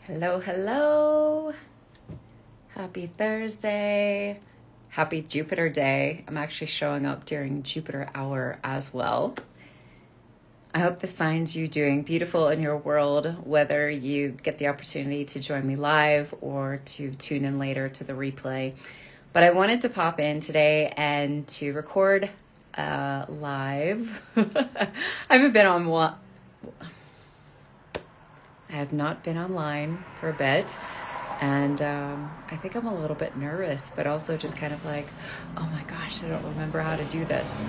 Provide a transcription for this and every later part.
Hello, hello. Happy Thursday. Happy Jupiter Day. I'm actually showing up during Jupiter hour as well. I hope this finds you doing beautiful in your world, whether you get the opportunity to join me live or to tune in later to the replay. But I wanted to pop in today and to record live. I haven't been on one. I have not been online for a bit, and I think I'm a little bit nervous, but also just kind of like, oh my gosh, I don't remember how to do this.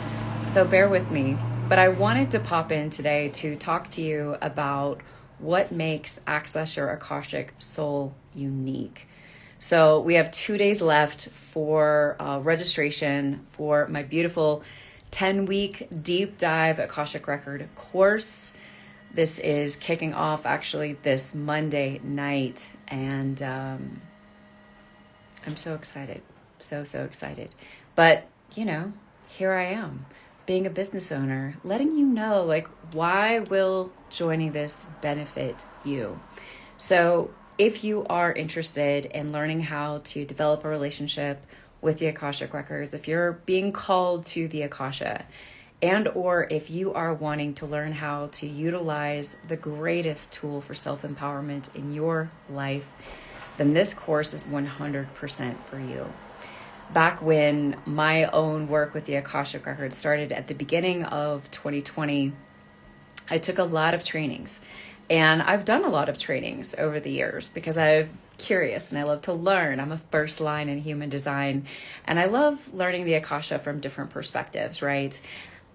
So bear with me. But I wanted to pop in today to talk to you about what makes Access Your Akashic Soul unique. So we have 2 days left for registration for my beautiful 10-week deep dive Akashic Record course. This is kicking off actually this Monday night, and I'm so excited, so excited. But, here I am, being a business owner, letting you know, why will joining this benefit you? So if you are interested in learning how to develop a relationship with the Akashic Records, if you're being called to the Akasha, and or if you are wanting to learn how to utilize the greatest tool for self-empowerment in your life, then this course is 100% for you. Back when my own work with the Akashic Records started at the beginning of 2020, I took a lot of trainings. And I've done a lot of trainings over the years because I'm curious and I love to learn. I'm a first line in human design, and I love learning the Akasha from different perspectives, right?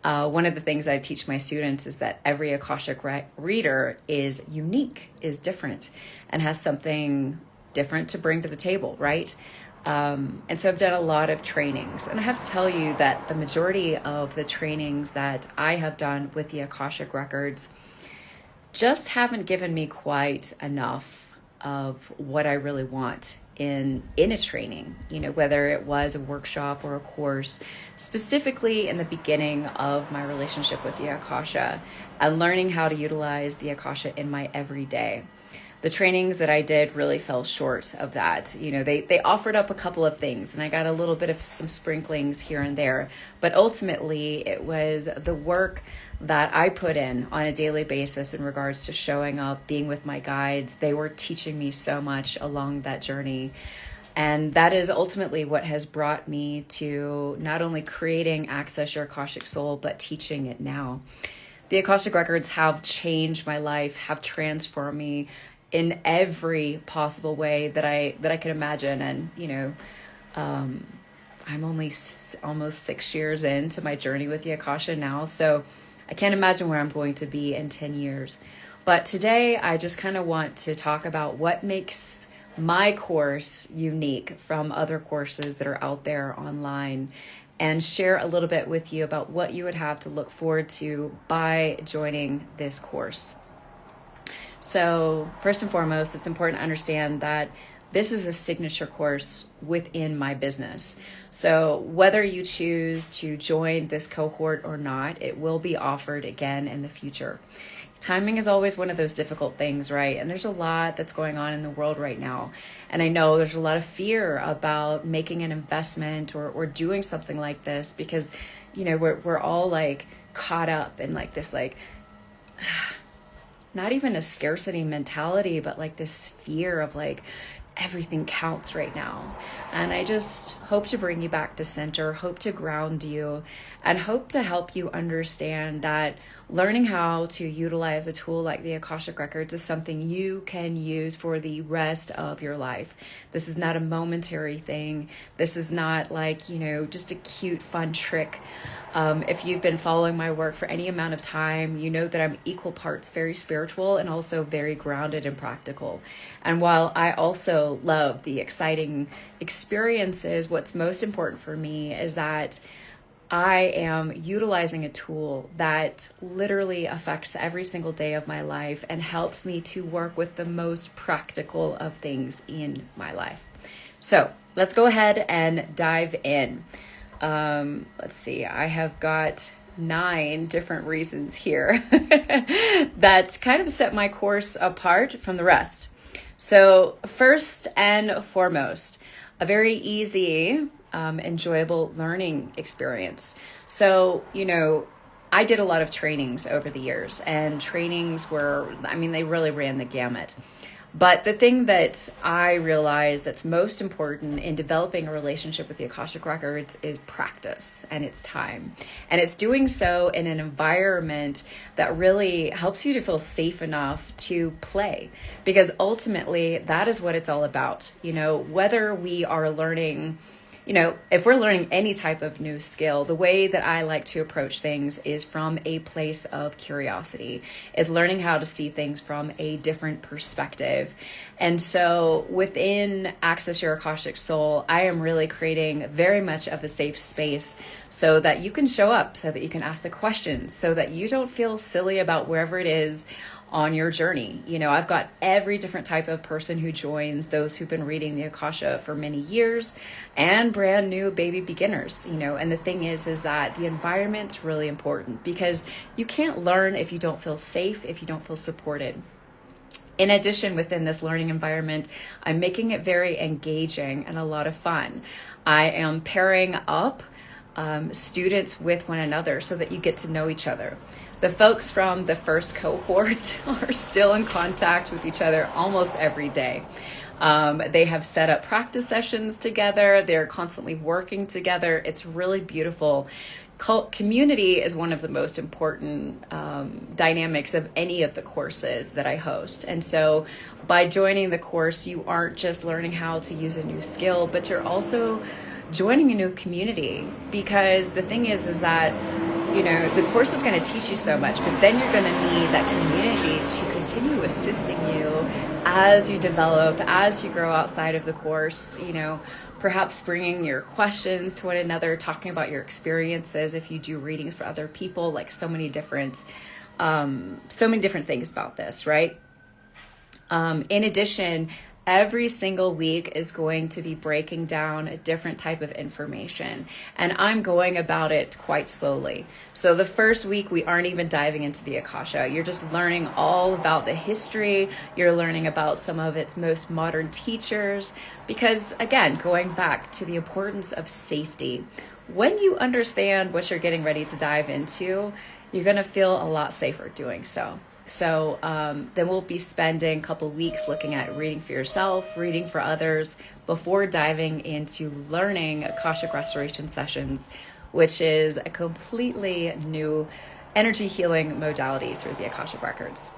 One of the things I teach my students is that every Akashic reader is unique, is different, and has something different to bring to the table, right? And so I've done a lot of trainings, and I have to tell you that the majority of the trainings that I have done with the Akashic Records just haven't given me quite enough of what I really want in a training, whether it was a workshop or a course, specifically in the beginning of my relationship with the Akasha and learning how to utilize the Akasha in my everyday. The trainings that I did really fell short of that. They offered up a couple of things and I got a little bit of some sprinklings here and there, but ultimately it was the work that I put in on a daily basis in regards to showing up, being with my guides. They were teaching me so much along that journey. And that is ultimately what has brought me to not only creating Access Your Akashic Soul, but teaching it now. The Akashic Records have changed my life, have transformed me in every possible way that I could imagine. And, I'm only almost 6 years into my journey with the Akasha now. So I can't imagine where I'm going to be in 10 years. But today I just kind of want to talk about what makes my course unique from other courses that are out there online, and share a little bit with you about what you would have to look forward to by joining this course. So first and foremost, it's important to understand that this is a signature course within my business. So whether you choose to join this cohort or not, it will be offered again in the future. Timing is always one of those difficult things, right? And there's a lot that's going on in the world right now. And I know there's a lot of fear about making an investment or doing something like this because, we're all caught up in this not even a scarcity mentality, but this fear of everything counts right now. And I just hope to bring you back to center, hope to ground you, and hope to help you understand that learning how to utilize a tool like the Akashic Records is something you can use for the rest of your life. This is not a momentary thing. This is not just a cute, fun trick. If you've been following my work for any amount of time, you know that I'm equal parts very spiritual and also very grounded and practical. And while I also love the exciting experiences, what's most important for me is that I am utilizing a tool that literally affects every single day of my life and helps me to work with the most practical of things in my life. So let's go ahead and dive in. Let's see, I have got 9 different reasons here that kind of set my course apart from the rest. So first and foremost, a very easy, enjoyable learning experience. So, I did a lot of trainings over the years, and trainings were, they really ran the gamut. But the thing that I realized that's most important in developing a relationship with the Akashic Records is practice, and it's time. And it's doing so in an environment that really helps you to feel safe enough to play. Because ultimately, that is what it's all about. Whether we are learning, if we're learning any type of new skill, the way that I like to approach things is from a place of curiosity, is learning how to see things from a different perspective. And so within Access Your Akashic Soul, I am really creating very much of a safe space so that you can show up, so that you can ask the questions, so that you don't feel silly about wherever it is on your journey. I've got every different type of person who joins, those who've been reading the Akasha for many years and brand new baby beginners, and the thing is that the environment's really important, because you can't learn if you don't feel safe, if you don't feel supported. In addition, within this learning environment, I'm making it very engaging and a lot of fun. I am pairing up students with one another so that you get to know each other. The folks from the first cohort are still in contact with each other almost every day. They have set up practice sessions together. They're constantly working together. It's really beautiful. Community is one of the most important dynamics of any of the courses that I host. And so by joining the course, you aren't just learning how to use a new skill, but you're also joining a new community. Because the thing is that the course is going to teach you so much, but then you're going to need that community to continue assisting you as you develop, as you grow outside of the course, perhaps bringing your questions to one another, talking about your experiences. If you do readings for other people, like so many different things about this, right? In addition, every single week is going to be breaking down a different type of information, and I'm going about it quite slowly. So the first week, we aren't even diving into the Akasha. You're just learning all about the history. You're learning about some of its most modern teachers, because again, going back to the importance of safety, when you understand what you're getting ready to dive into, you're going to feel a lot safer doing so. So then we'll be spending a couple of weeks looking at reading for yourself, reading for others, before diving into learning Akashic Restoration sessions, which is a completely new energy healing modality through the Akashic Records.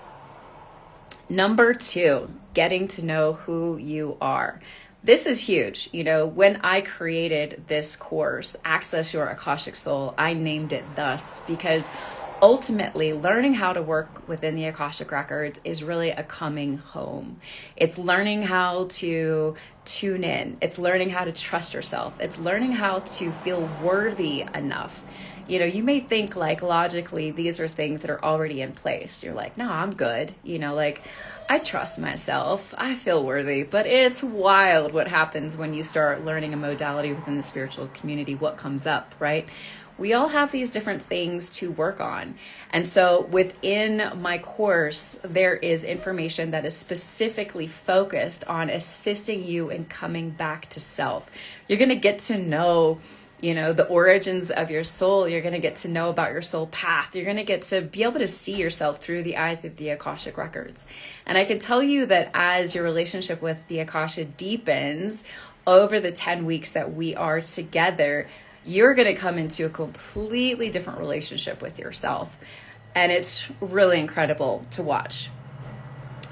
Number 2, getting to know who you are. This is huge. When I created this course, Access Your Akashic Soul, I named it thus because ultimately, learning how to work within the Akashic Records is really a coming home. It's learning how to tune in. It's learning how to trust yourself. It's learning how to feel worthy enough. You may think like logically, these are things that are already in place. You're like, no, I'm good. I trust myself. I feel worthy. But it's wild what happens when you start learning a modality within the spiritual community, what comes up, right? We all have these different things to work on. And so within my course, there is information that is specifically focused on assisting you in coming back to self. You're going to get to know, the origins of your soul. You're going to get to know about your soul path. You're going to get to be able to see yourself through the eyes of the Akashic Records. And I can tell you that as your relationship with the Akasha deepens over the 10 weeks that we are together, you're going to come into a completely different relationship with yourself. And it's really incredible to watch.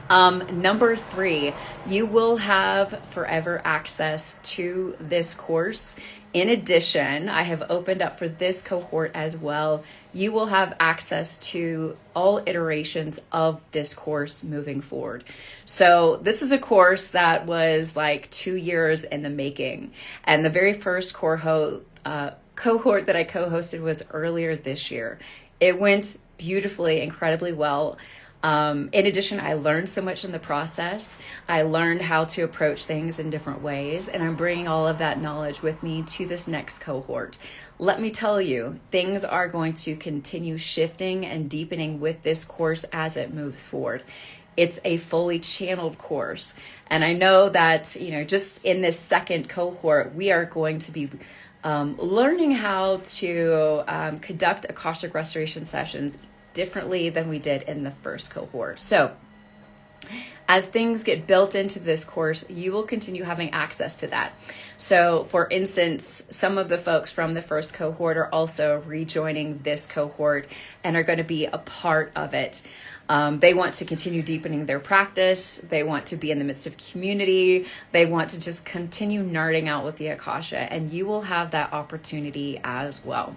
Number 3, you will have forever access to this course. In addition, I have opened up for this cohort as well. You will have access to all iterations of this course moving forward. So this is a course that was like 2 years in the making. And the very first cohort that I co-hosted was earlier this year. It went beautifully, incredibly well. In addition, I learned so much in the process. I learned how to approach things in different ways, and I'm bringing all of that knowledge with me to this next cohort. Let me tell you, things are going to continue shifting and deepening with this course as it moves forward. It's a fully channeled course. And I know that, just in this second cohort, we are going to be learning how to conduct Akashic restoration sessions differently than we did in the first cohort. So as things get built into this course, you will continue having access to that. So for instance, some of the folks from the first cohort are also rejoining this cohort and are going to be a part of it. They want to continue deepening their practice. They want to be in the midst of community. They want to just continue nerding out with the Akasha, and you will have that opportunity as well.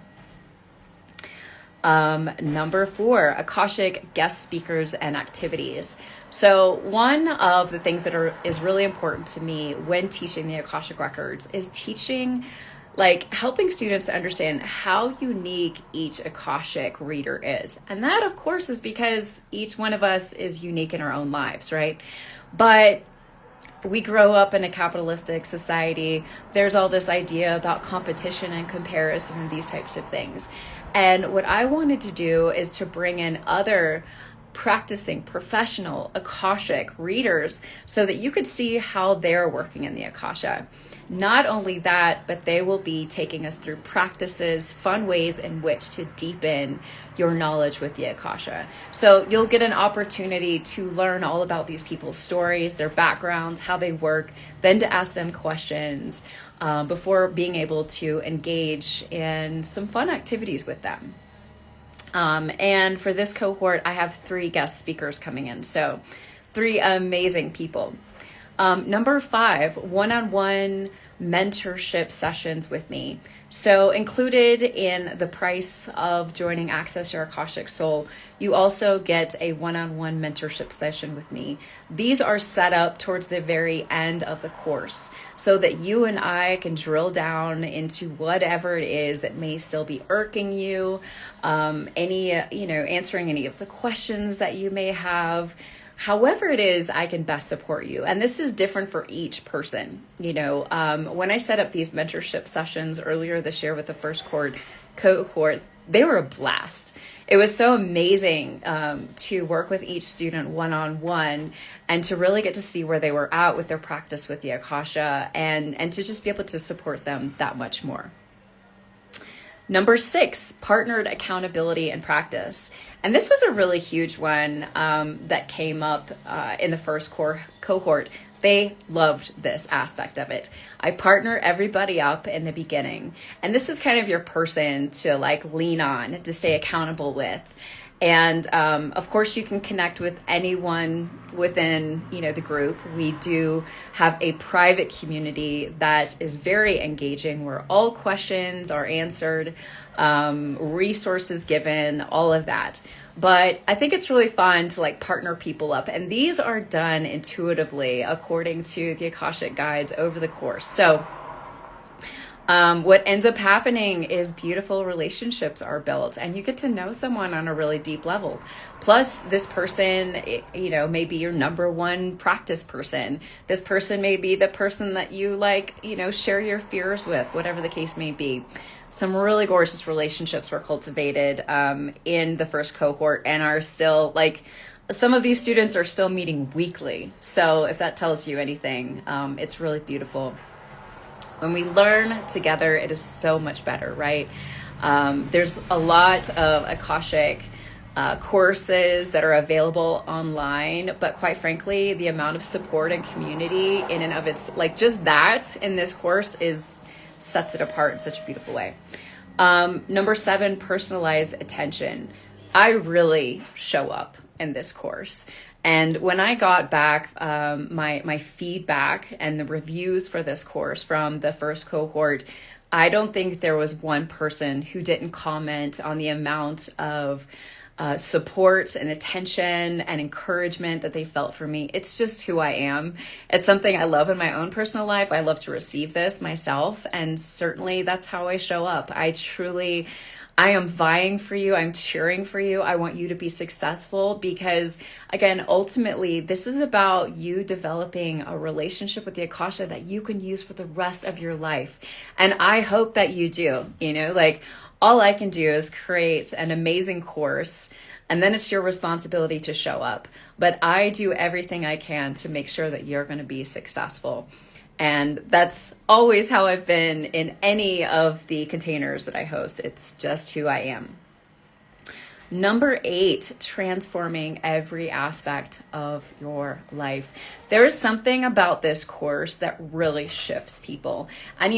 Number 4, Akashic guest speakers and activities. So one of the things that is really important to me when teaching the Akashic records is helping students to understand how unique each Akashic reader is. And that, of course, is because each one of us is unique in our own lives, right? But we grow up in a capitalistic society. There's all this idea about competition and comparison and these types of things. And what I wanted to do is to bring in other practicing professional Akashic readers so that you could see how they're working in the Akasha. Not only that, but they will be taking us through practices, fun ways in which to deepen your knowledge with the Akasha. So you'll get an opportunity to learn all about these people's stories, their backgrounds, how they work, then to ask them questions before being able to engage in some fun activities with them. And for this cohort, I have 3 guest speakers coming in. So 3 amazing people. Number 5, one-on-one mentorship sessions with me. So included in the price of joining Access Your Akashic Soul, you also get a one-on-one mentorship session with me. These are set up towards the very end of the course so that you and I can drill down into whatever it is that may still be irking you, answering any of the questions that you may have. However it is, I can best support you. And this is different for each person. When I set up these mentorship sessions earlier this year with the first cohort, they were a blast. It was so amazing to work with each student one-on-one and to really get to see where they were at with their practice with the Akasha and to just be able to support them that much more. Number 6, partnered accountability and practice. And this was a really huge one that came up in the first cohort. They loved this aspect of it. I partner everybody up in the beginning. And this is kind of your person to lean on, to stay accountable with. And of course, you can connect with anyone within the group. We do have a private community that is very engaging, where all questions are answered, resources given, all of that. But I think it's really fun to partner people up. And these are done intuitively according to the Akashic guides over the course. So what ends up happening is beautiful relationships are built and you get to know someone on a really deep level. Plus, this person, may be your number one practice person. This person may be the person that you share your fears with, whatever the case may be. Some really gorgeous relationships were cultivated in the first cohort and are still some of these students are still meeting weekly. So if that tells you anything, it's really beautiful. When we learn together, it is so much better, right? There's a lot of Akashic courses that are available online, but quite frankly, the amount of support and community in and of its, just that in this course sets it apart in such a beautiful way. Number 7, personalized attention. I really show up in this course. And when I got back my feedback and the reviews for this course from the first cohort, I don't think there was one person who didn't comment on the amount of support and attention and encouragement that they felt for me. It's just who I am. It's something I love in my own personal life. I love to receive this myself. And certainly that's how I show up. I truly I am vying for you. I'm cheering for you. I want you to be successful because, again, ultimately, this is about you developing a relationship with the Akasha that you can use for the rest of your life. And I hope that you do, like all I can do is create an amazing course, and then it's your responsibility to show up. But I do everything I can to make sure that you're going to be successful. And that's always how I've been in any of the containers that I host. It's just who I am. Number 8, transforming every aspect of your life. There's something about this course that really shifts people. And,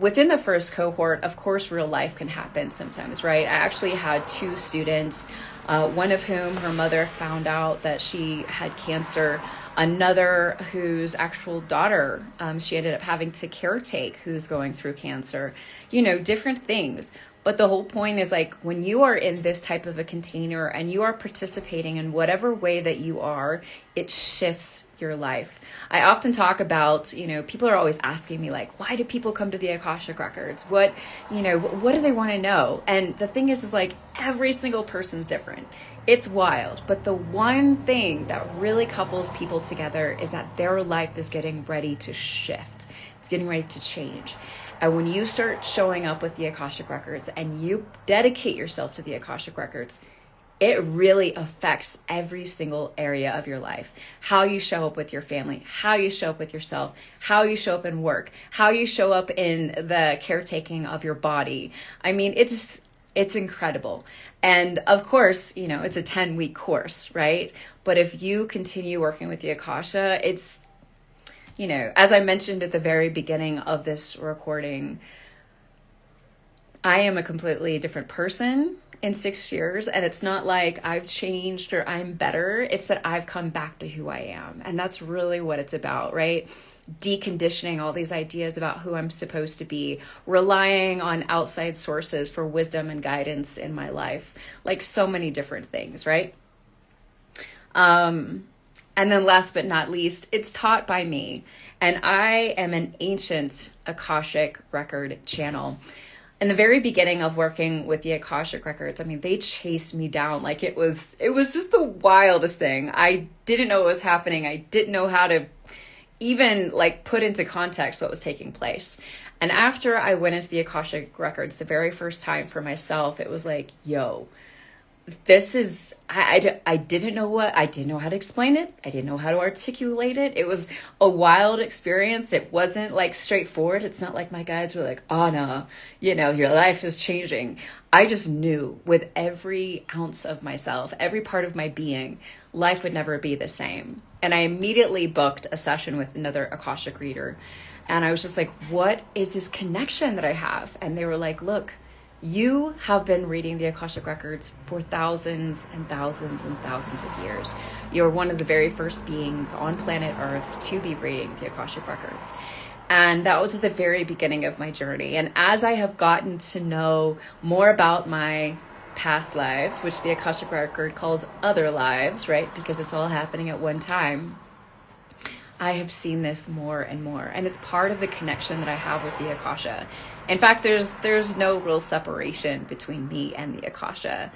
within the first cohort, of course, real life can happen sometimes, right? I actually had 2 students, one of whom her mother found out that she had cancer. Another whose actual daughter, she ended up having to caretake, who's going through cancer, different things. But the whole point is, like, when you are in this type of a container and you are participating in whatever way that you are, it shifts your life. I often talk about, people are always asking me, like, why do people come to the Akashic Records? What do they want to know? And the thing is like, every single person's different. It's wild. But the one thing that really couples people together is that their life is getting ready to shift. It's getting ready to change. And when you start showing up with the Akashic Records and you dedicate yourself to the Akashic Records, it really affects every single area of your life. How you show up with your family, how you show up with yourself, how you show up in work, how you show up in the caretaking of your body. I mean, it's incredible. And of course, it's a 10-week course, right? But if you continue working with the Akasha, it's, as I mentioned at the very beginning of this recording, I am a completely different person in 6 years. And it's not like I've changed or I'm better. It's that I've come back to who I am. And that's really what it's about, right? Deconditioning all these ideas about who I'm supposed to be, relying on outside sources for wisdom and guidance in my life, like so many different things, right? And then last but not least, it's taught by me. And I am an ancient Akashic record channel. In the very beginning of working with the Akashic Records, I mean, they chased me down. Like it was just the wildest thing. I didn't know what was happening. I didn't know how to even like put into context what was taking place. And after I went into the Akashic Records the very first time for myself, it was like, yo, this is, I didn't know I didn't know how to explain it. I didn't know how to articulate it. It was a wild experience. It wasn't like straightforward. It's not like my guides were like, Anna, your life is changing. I just knew with every ounce of myself, every part of my being, life would never be the same. And I immediately booked a session with another Akashic reader. And I was just like, what is this connection that I have? And they were like, look, you have been reading the Akashic Records for thousands and thousands and thousands of years. You're one of the very first beings on planet Earth to be reading the Akashic Records. And that was at the very beginning of my journey. And as I have gotten to know more about my past lives, which the Akashic Record calls other lives, right? Because it's all happening at one time. I have seen this more and more. And it's part of the connection that I have with the Akasha. In fact, there's no real separation between me and the Akasha.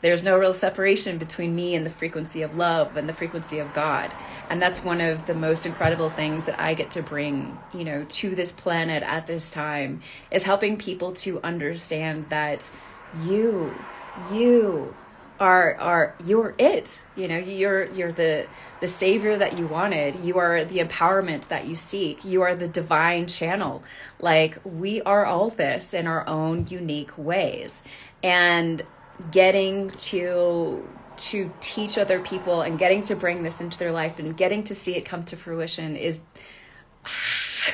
There's no real separation between me and the frequency of love and the frequency of God. And that's one of the most incredible things that I get to bring, to this planet at this time, is helping people to understand that you're it. You're the savior that you wanted. You are the empowerment that you seek. You are the divine channel. Like, we are all this in our own unique ways. And getting to teach other people and getting to bring this into their life and getting to see it come to fruition is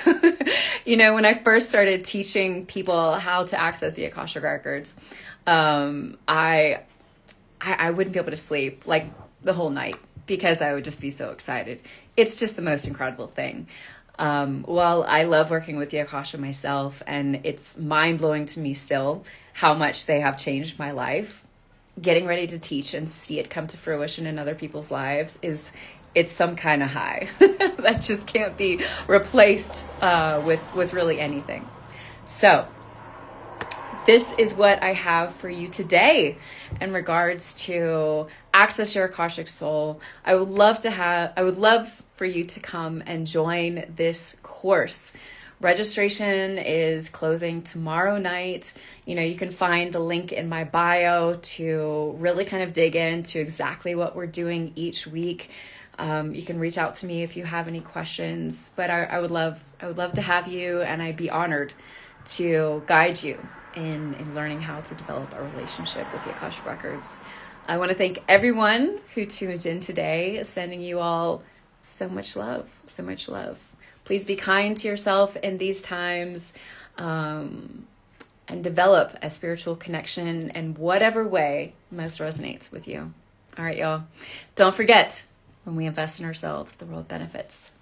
when I first started teaching people how to access the Akashic Records, I wouldn't be able to sleep like the whole night because I would just be so excited. It's just the most incredible thing. Well, I love working with the Akasha myself, and it's mind-blowing to me still how much they have changed my life. Getting ready to teach and see it come to fruition in other people's lives it's some kind of high that just can't be replaced with really anything. So this is what I have for you today in regards to access your Akashic soul. I would love for you to come and join this course. Registration is closing tomorrow night. You can find the link in my bio to really kind of dig into exactly what we're doing each week. You can reach out to me if you have any questions, but I would love to have you, and I'd be honored to guide you in learning how to develop a relationship with the Akashic Records. I want to thank everyone who tuned in today, sending you all so much love, so much love. Please be kind to yourself in these times, and develop a spiritual connection in whatever way most resonates with you. All right, y'all. Don't forget, when we invest in ourselves, the world benefits.